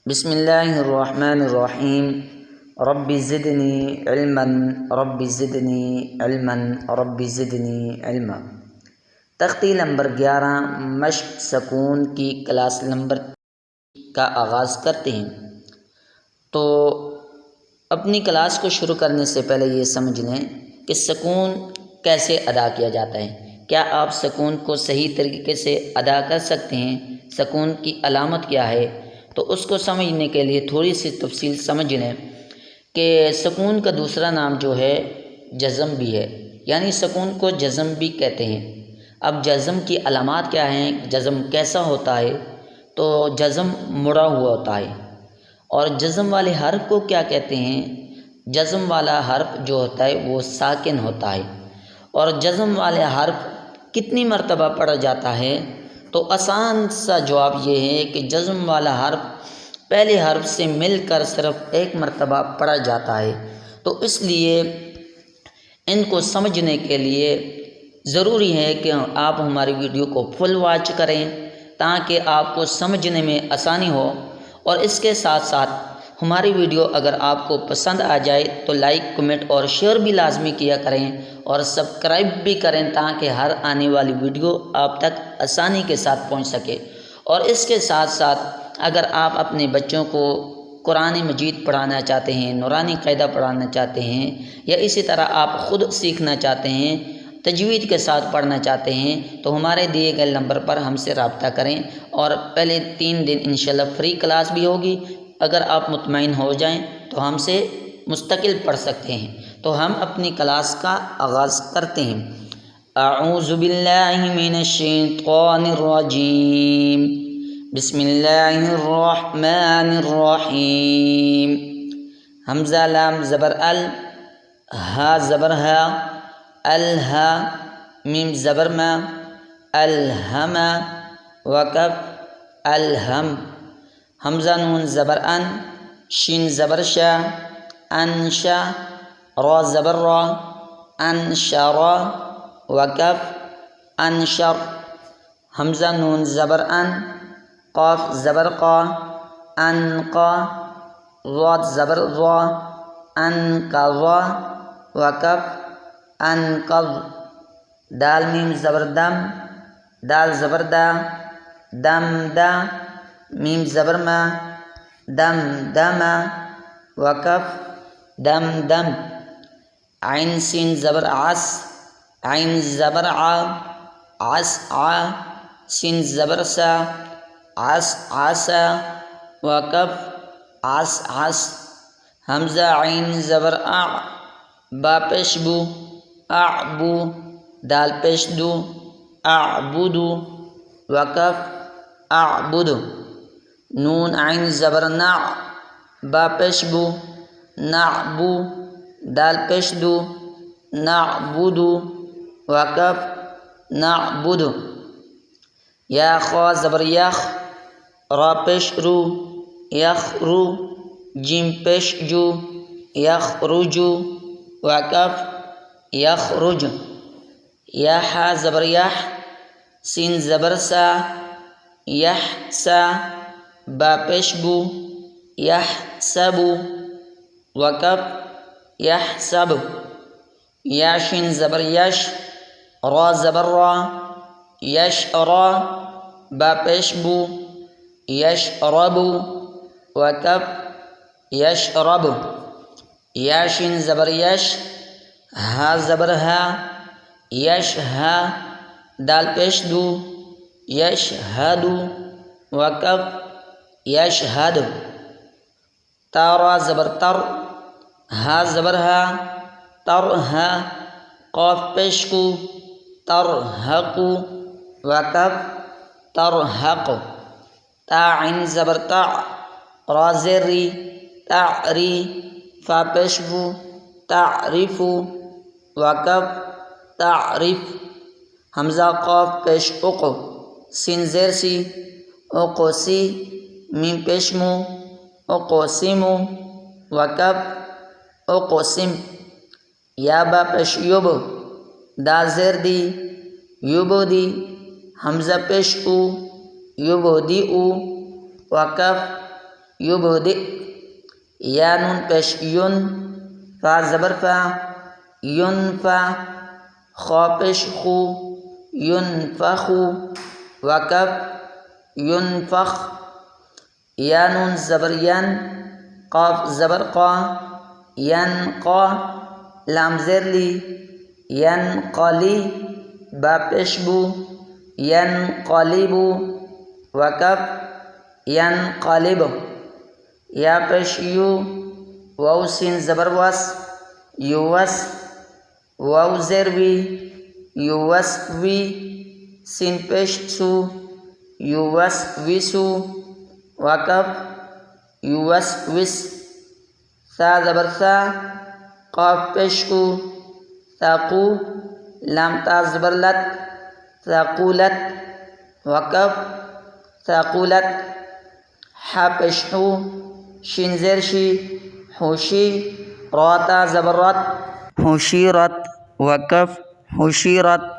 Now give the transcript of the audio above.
بسم اللہ الرحمن الرحیم رب زدنی علما رب زدنی علما رب زدنی علما۔ تختی نمبر 11 مشق سکون کی کلاس نمبر کا آغاز کرتے ہیں۔ تو اپنی کلاس کو شروع کرنے سے پہلے یہ سمجھ لیں کہ سکون کیسے ادا کیا جاتا ہے۔ کیا آپ سکون کو صحیح طریقے سے ادا کر سکتے ہیں؟ سکون کی علامت کیا ہے؟ تو اس کو سمجھنے کے لیے تھوڑی سی تفصیل سمجھ لیں کہ سکون کا دوسرا نام جو ہے جزم بھی ہے، یعنی سکون کو جزم بھی کہتے ہیں۔ اب جزم کی علامات کیا ہیں، جزم کیسا ہوتا ہے؟ تو جزم مڑا ہوا ہوتا ہے۔ اور جزم والے حرف کو کیا کہتے ہیں؟ جزم والا حرف جو ہوتا ہے وہ ساکن ہوتا ہے۔ اور جزم والے حرف کتنی مرتبہ پڑھا جاتا ہے؟ تو آسان سا جواب یہ ہے کہ جزم والا حرف پہلے حرف سے مل کر صرف ایک مرتبہ پڑھا جاتا ہے۔ تو اس لیے ان کو سمجھنے کے لیے ضروری ہے کہ آپ ہماری ویڈیو کو فل واچ کریں تاکہ آپ کو سمجھنے میں آسانی ہو۔ اور اس کے ساتھ ساتھ ہماری ویڈیو اگر آپ کو پسند آ جائے تو لائک، کمنٹ اور شیئر بھی لازمی کیا کریں اور سبسکرائب بھی کریں تاکہ ہر آنے والی ویڈیو آپ تک آسانی کے ساتھ پہنچ سکے۔ اور اس کے ساتھ ساتھ اگر آپ اپنے بچوں کو قرآن مجید پڑھانا چاہتے ہیں، نورانی قاعدہ پڑھانا چاہتے ہیں، یا اسی طرح آپ خود سیکھنا چاہتے ہیں، تجوید کے ساتھ پڑھنا چاہتے ہیں، تو ہمارے دیے گئے نمبر پر ہم سے رابطہ کریں۔ اور پہلے 3 دن انشاءاللہ فری کلاس بھی ہوگی۔ اگر آپ مطمئن ہو جائیں تو ہم سے مستقل پڑھ سکتے ہیں۔ تو ہم اپنی کلاس کا آغاز کرتے ہیں۔ اعوذ باللہ من الشیطان الرجیم، بسم اللہ الرحمن الرحیم۔ حمزہ لام زبر ال، ہا زبر ہا، الہا، میم زبر ما، الہم، وقف الہم۔ حمزہ نون زبر ان، شین زبر شا، انشا، را زبر را، انشرا، وقف انشر۔ حمزہ نون زبر ان، قاف زبر قا، انقا، ضاد زبر ضا، انقضا، وقف انقض۔ دال میم زبر دم، دال زبر دا، دم دا، میم زبر ما، دم دما، وقف دم دم۔ عین سین زبر عس، عین زبر ع، عس ع، سین زبر سا، عس عسا، وقف عس عس۔ حمزہ عین زبر اع، با پیش بو، اعبو، دال پیش دو، اعبدو، وقف اعبد۔ نون عین زبر نع، با پیش بو، نعبو، دال پیش دو، نعبدو، وقف نعبد۔ یا خوا زبر یخ، را پیش رو، یخرو، جیم پیش جو، یخرجو، وقف یخرج۔ یا حا زبر یح، سین زبر سا، یحسا، با پیش بو، یحسبو، وقف یحسب۔ یا شین زبر یش، را زبر را، یشرا، با پیش بو، یشربو، وقف یشرب۔ یا شین زبر یش، ہا زبر ہا، یشہا، دال پیش دو، یشہدو، وقف یشہد۔ تا را زبر تر، ہا زبر ہا، ترہا، قاف پیش کو، ترہقو، وقف ترہق۔ تا عین زبر تع، را زیر ری، تعری، فا پیش بو، تعرفو، وقف تعرف۔ حمزہ قاف پیش اق، سین زیر سی، اقسی، میم پیش مو، اقسمو، وقف اقسم۔ یا با پیش یب، دا زیر دی، یبدی، حمزہ پیش او، یبدی او، وقف یبدئ، یا نون پیش یون، فا زبر فا، ینفع، خا پیش خو، ینفخو، وقف ینفخ، یا نون زبر ین، قاف زبر قا، ینقا، لام زیر لی، ینقلی، با پیش بو، ینقلبو، وقف ینقلب، یا پیش یو، واو سین زبر وس، یوس، واو زیر وی، یوسوی، سین پیش سو، یوسوسو، وقف یوسوس، سا زبر سا، قاف پیش کو، ثقو، لام تا زبر لت، ثقولت، وقف ثقولت، حا پیش حو، شین زیر شی، حوشی، را تا زبر رت، حشیرت، وقف حشیرت.